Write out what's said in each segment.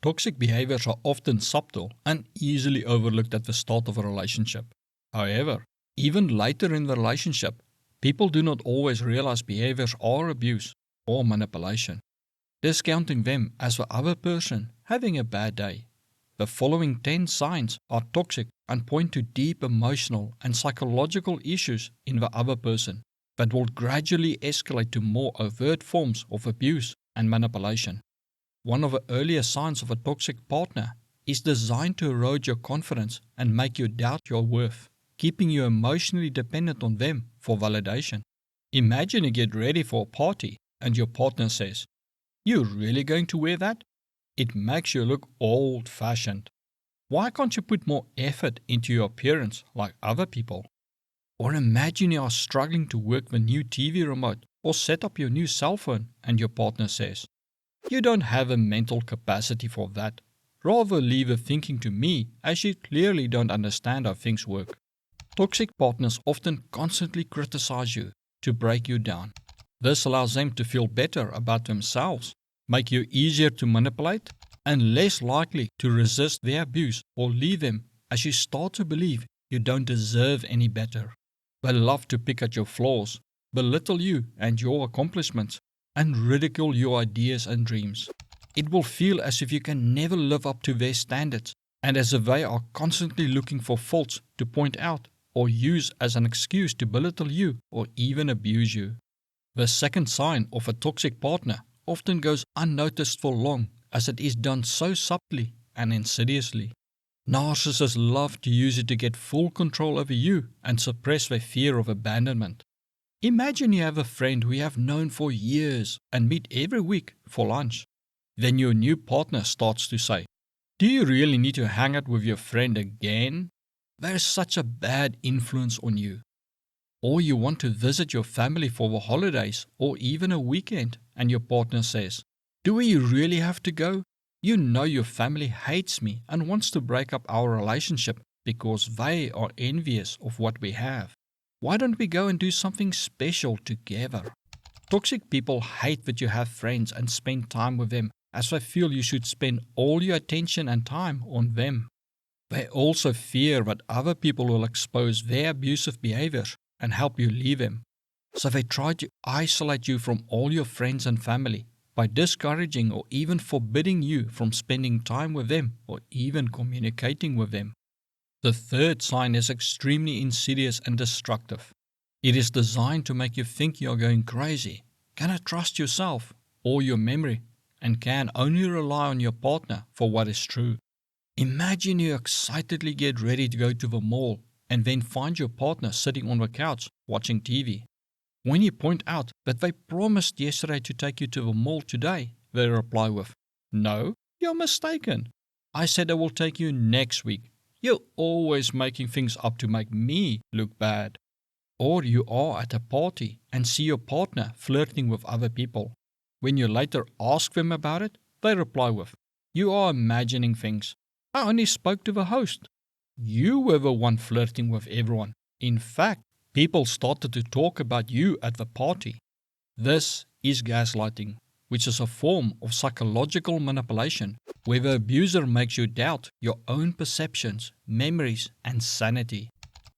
Toxic behaviors are often subtle and easily overlooked at the start of a relationship. However, even later in the relationship, people do not always realize behaviors are abuse or manipulation, discounting them as the other person having a bad day. The following 10 signs are toxic and point to deep emotional and psychological issues in the other person that will gradually escalate to more overt forms of abuse and manipulation. One of the earliest signs of a toxic partner is designed to erode your confidence and make you doubt your worth, keeping you emotionally dependent on them for validation. Imagine you get ready for a party and your partner says, "You're really going to wear that?" It makes you look old-fashioned. Why can't you put more effort into your appearance like other people? Or imagine you are struggling to work the new TV remote or set up your new cell phone and your partner says, "You don't have a mental capacity for that. Rather leave the thinking to me as you clearly don't understand how things work." Toxic partners often constantly criticize you to break you down. This allows them to feel better about themselves, make you easier to manipulate, and less likely to resist their abuse or leave them as you start to believe you don't deserve any better. They love to pick at your flaws, belittle you and your accomplishments, and ridicule your ideas and dreams. It will feel as if you can never live up to their standards, and as if they are constantly looking for faults to point out or use as an excuse to belittle you or even abuse you. The second sign of a toxic partner often goes unnoticed for long, as it is done so subtly and insidiously. Narcissists love to use it to get full control over you and suppress their fear of abandonment. Imagine you have a friend who you have known for years and meet every week for lunch. Then your new partner starts to say, "Do you really need to hang out with your friend again? There is such a bad influence on you." Or you want to visit your family for the holidays or even a weekend and your partner says, "Do we really have to go? You know your family hates me and wants to break up our relationship because they are envious of what we have. Why don't we go and do something special together?" Toxic people hate that you have friends and spend time with them, as they feel you should spend all your attention and time on them. They also fear that other people will expose their abusive behaviors and help you leave them. So they try to isolate you from all your friends and family by discouraging or even forbidding you from spending time with them or even communicating with them. The third sign is extremely insidious and destructive. It is designed to make you think you are going crazy, cannot trust yourself or your memory, and can only rely on your partner for what is true. Imagine you excitedly get ready to go to the mall and then find your partner sitting on the couch watching TV. When you point out that they promised yesterday to take you to the mall today, they reply with, "No, you're mistaken. I said I will take you next week. You're always making things up to make me look bad." Or you are at a party and see your partner flirting with other people. When you later ask them about it, they reply with, "You are imagining things. I only spoke to the host. You were the one flirting with everyone. In fact, people started to talk about you at the party." This is gaslighting, which is a form of psychological manipulation where the abuser makes you doubt your own perceptions, memories, and sanity.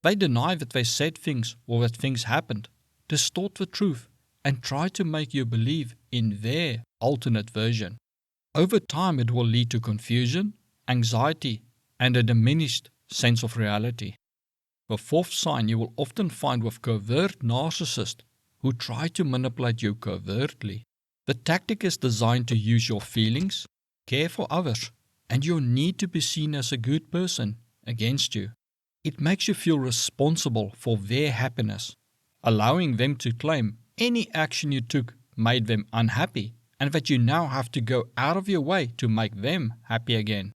They deny that they said things or that things happened, distort the truth, and try to make you believe in their alternate version. Over time, it will lead to confusion, anxiety, and a diminished sense of reality. The fourth sign you will often find with covert narcissists who try to manipulate you covertly. The tactic is designed to use your feelings, care for others, and your need to be seen as a good person against you. It makes you feel responsible for their happiness, allowing them to claim any action you took made them unhappy and that you now have to go out of your way to make them happy again.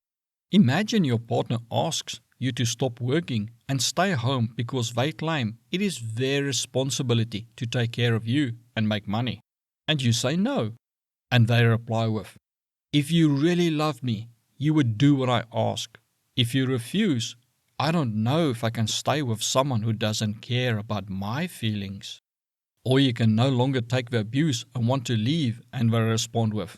Imagine your partner asks you to stop working and stay home because they claim it is their responsibility to take care of you and make money. And you say no. And they reply with, "If you really love me, you would do what I ask. If you refuse, I don't know if I can stay with someone who doesn't care about my feelings." Or you can no longer take the abuse and want to leave, and they respond with,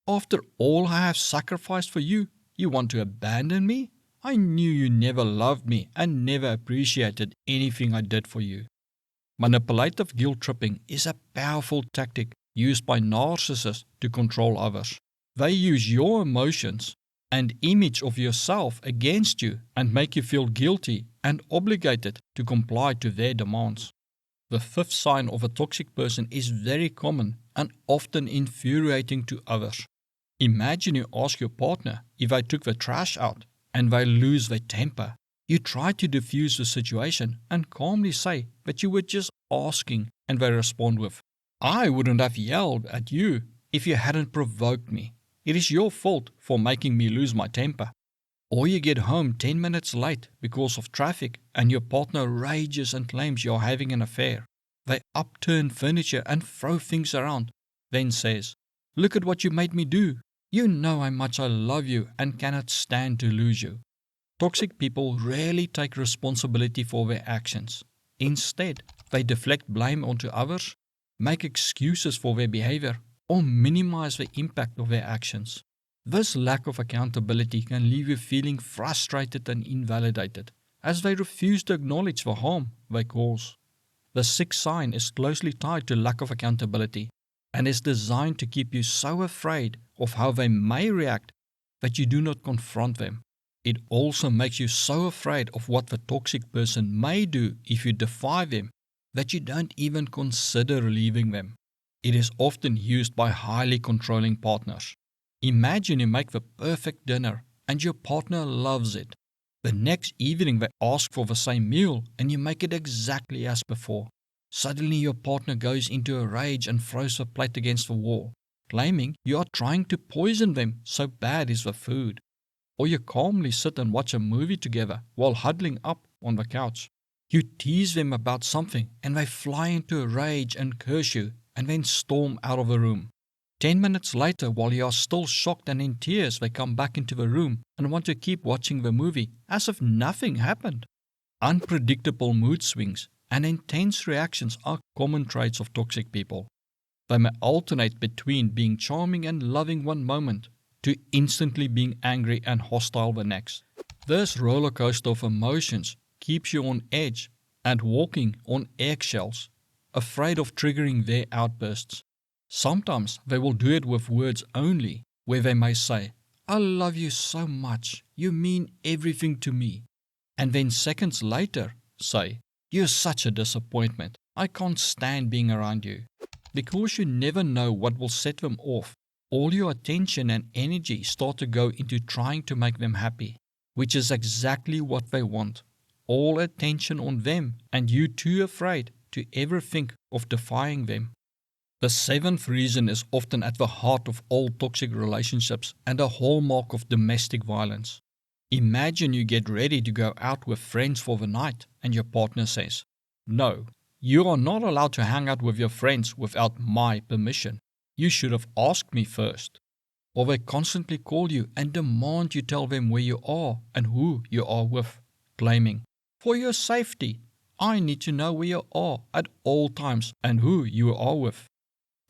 After all I have sacrificed for you, you want to abandon me? I knew you never loved me and never appreciated anything I did for you. Manipulative guilt tripping is a powerful tactic used by narcissists to control others. They use your emotions and image of yourself against you and make you feel guilty and obligated to comply to their demands. The fifth sign of a toxic person is very common and often infuriating to others. Imagine you ask your partner if they took the trash out and they lose their temper. You try to diffuse the situation and calmly say that you were just asking, and they respond with, "I wouldn't have yelled at you if you hadn't provoked me. It is your fault for making me lose my temper." Or you get home 10 minutes late because of traffic and your partner rages and claims you're having an affair. They upturn furniture and throw things around, then says, "Look at what you made me do. You know how much I love you and cannot stand to lose you." Toxic people rarely take responsibility for their actions. Instead, they deflect blame onto others, make excuses for their behavior, or minimize the impact of their actions. This lack of accountability can leave you feeling frustrated and invalidated, as they refuse to acknowledge the harm they cause. The sixth sign is closely tied to lack of accountability and is designed to keep you so afraid of how they may react that you do not confront them. It also makes you so afraid of what the toxic person may do if you defy them that you don't even consider leaving them. It is often used by highly controlling partners. Imagine you make the perfect dinner and your partner loves it. The next evening they ask for the same meal and you make it exactly as before. Suddenly your partner goes into a rage and throws the plate against the wall, claiming you are trying to poison them, so bad is the food. Or you calmly sit and watch a movie together while huddling up on the couch. You tease them about something and they fly into a rage and curse you and then storm out of the room. 10 minutes later, while you are still shocked and in tears, they come back into the room and want to keep watching the movie as if nothing happened. Unpredictable mood swings and intense reactions are common traits of toxic people. They may alternate between being charming and loving one moment to instantly being angry and hostile the next. This roller coaster of emotions keeps you on edge and walking on eggshells, afraid of triggering their outbursts. Sometimes they will do it with words only, where they may say, "I love you so much, you mean everything to me," and then seconds later say, "You're such a disappointment, I can't stand being around you." Because you never know what will set them off, all your attention and energy start to go into trying to make them happy, which is exactly what they want. All attention on them and you too afraid to ever think of defying them. The seventh reason is often at the heart of all toxic relationships and a hallmark of domestic violence. Imagine you get ready to go out with friends for the night and your partner says, "No, you are not allowed to hang out with your friends without my permission. You should have asked me first." Or they constantly call you and demand you tell them where you are and who you are with, claiming, "For your safety, I need to know where you are at all times and who you are with."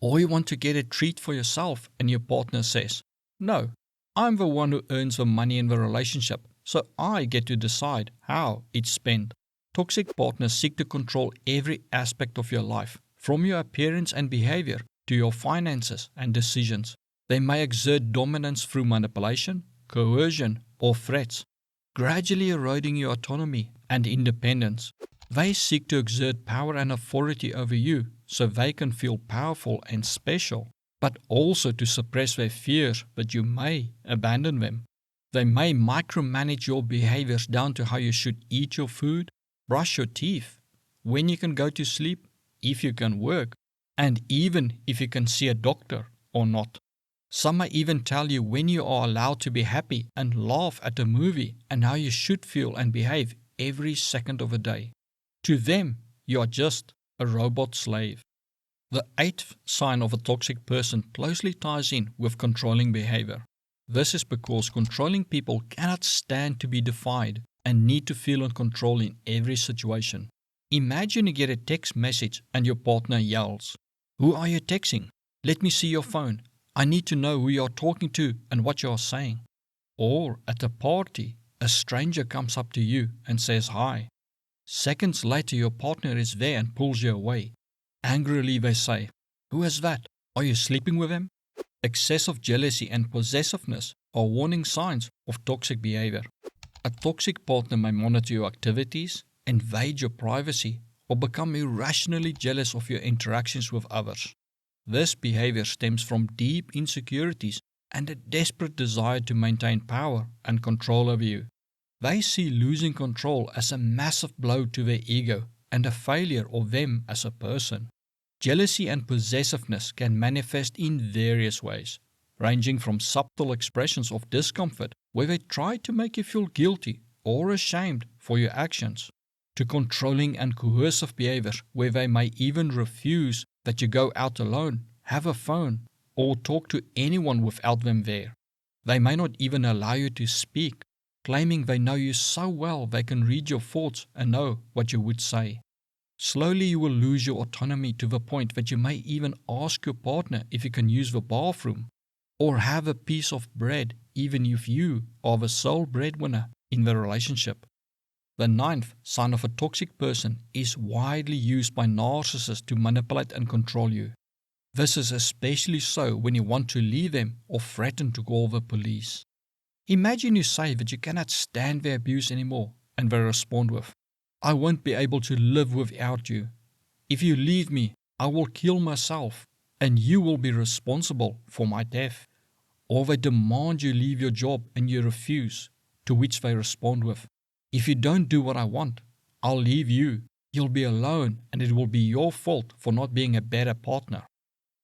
Or you want to get a treat for yourself and your partner says, "No, I'm the one who earns the money in the relationship, so I get to decide how it's spent." Toxic partners seek to control every aspect of your life, from your appearance and behavior to your finances and decisions. They may exert dominance through manipulation, coercion, or threats, gradually eroding your autonomy and independence. They seek to exert power and authority over you so they can feel powerful and special, but also to suppress their fears that you may abandon them. They may micromanage your behaviors down to how you should eat your food, brush your teeth, when you can go to sleep, if you can work, and even if you can see a doctor or not. Some may even tell you when you are allowed to be happy and laugh at a movie and how you should feel and behave every second of the day. To them, you are just a robot slave. The eighth sign of a toxic person closely ties in with controlling behavior. This is because controlling people cannot stand to be defied and need to feel in control in every situation. Imagine you get a text message and your partner yells, "Who are you texting? Let me see your phone. I need to know who you are talking to and what you are saying. Or at a party, a stranger comes up to you and says hi. Seconds later, your partner is there and pulls you away. Angrily they say, "Who is that? Are you sleeping with him?" Excessive jealousy and possessiveness are warning signs of toxic behavior. A toxic partner may monitor your activities, invade your privacy, or become irrationally jealous of your interactions with others. This behavior stems from deep insecurities and a desperate desire to maintain power and control over you. They see losing control as a massive blow to their ego and a failure of them as a person. Jealousy and possessiveness can manifest in various ways, ranging from subtle expressions of discomfort where they try to make you feel guilty or ashamed for your actions, to controlling and coercive behaviors where they may even refuse that you go out alone, have a phone, or talk to anyone without them there. They may not even allow you to speak, claiming they know you so well they can read your thoughts and know what you would say. Slowly you will lose your autonomy to the point that you may even ask your partner if you can use the bathroom, or have a piece of bread even if you are the sole breadwinner in the relationship. The ninth sign of a toxic person is widely used by narcissists to manipulate and control you. This is especially so when you want to leave them or threaten to call the police. Imagine you say that you cannot stand their abuse anymore, and they respond with, "I won't be able to live without you. If you leave me, I will kill myself, and you will be responsible for my death." Or they demand you leave your job and you refuse, to which they respond with, "If you don't do what I want, I'll leave you. You'll be alone and it will be your fault for not being a better partner."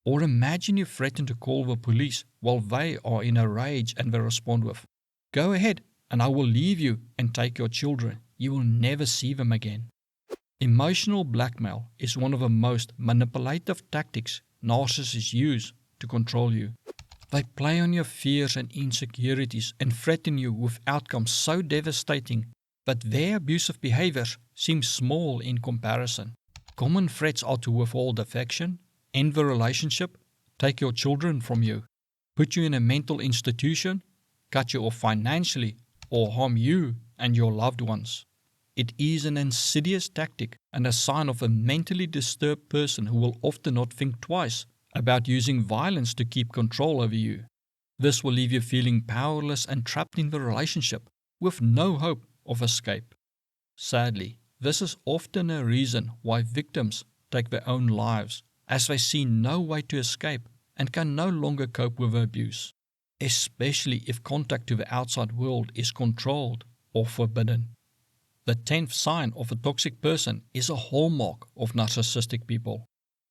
Or imagine you threaten to call the police while they are in a rage and they respond with, "Go ahead and I will leave you and take your children. You will never see them again." Emotional blackmail is one of the most manipulative tactics narcissists use to control you. They play on your fears and insecurities and threaten you with outcomes so devastating that their abusive behaviors seem small in comparison. Common threats are to withhold affection, end the relationship, take your children from you, put you in a mental institution, cut you off financially, or harm you and your loved ones. It is an insidious tactic and a sign of a mentally disturbed person who will often not think twice about using violence to keep control over you. This will leave you feeling powerless and trapped in the relationship with no hope of escape. Sadly, this is often a reason why victims take their own lives, as they see no way to escape and can no longer cope with the abuse, especially if contact to the outside world is controlled or forbidden. The 10th sign of a toxic person is a hallmark of narcissistic people.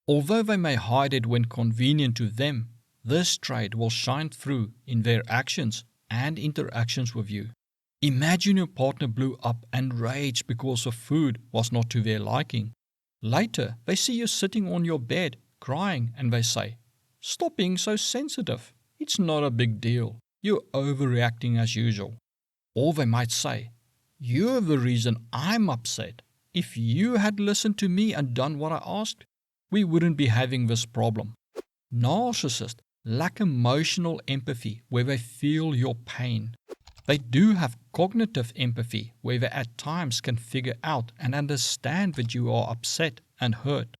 Although they may hide it when convenient to them, this trait will shine through in their actions and interactions with you. Imagine your partner blew up and raged because the food was not to their liking. Later, they see you sitting on your bed, crying, and they say, "Stop being so sensitive. It's not a big deal. You're overreacting as usual." Or they might say, "You're the reason I'm upset. If you had listened to me and done what I asked, we wouldn't be having this problem." Narcissists lack emotional empathy where they feel your pain. They do have cognitive empathy where they at times can figure out and understand that you are upset and hurt.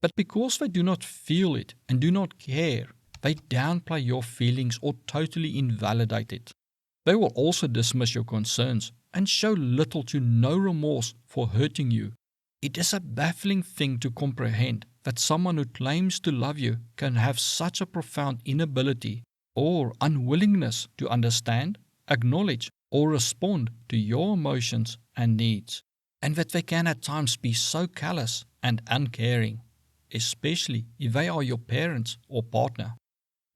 But because they do not feel it and do not care, they downplay your feelings or totally invalidate it. They will also dismiss your concerns and show little to no remorse for hurting you. It is a baffling thing to comprehend that someone who claims to love you can have such a profound inability or unwillingness to understand, acknowledge, or respond to your emotions and needs, and that they can at times be so callous and uncaring, especially if they are your parents or partner.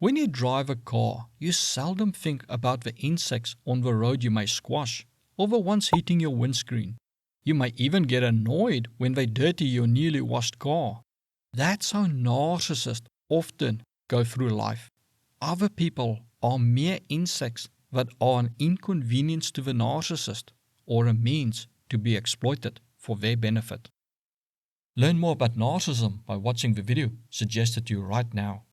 When you drive a car, you seldom think about the insects on the road you may squash, or the ones hitting your windscreen. You may even get annoyed when they dirty your newly washed car. That's how narcissists often go through life. Other people are mere insects that are an inconvenience to the narcissist or a means to be exploited for their benefit. Learn more about narcissism by watching the video suggested to you right now.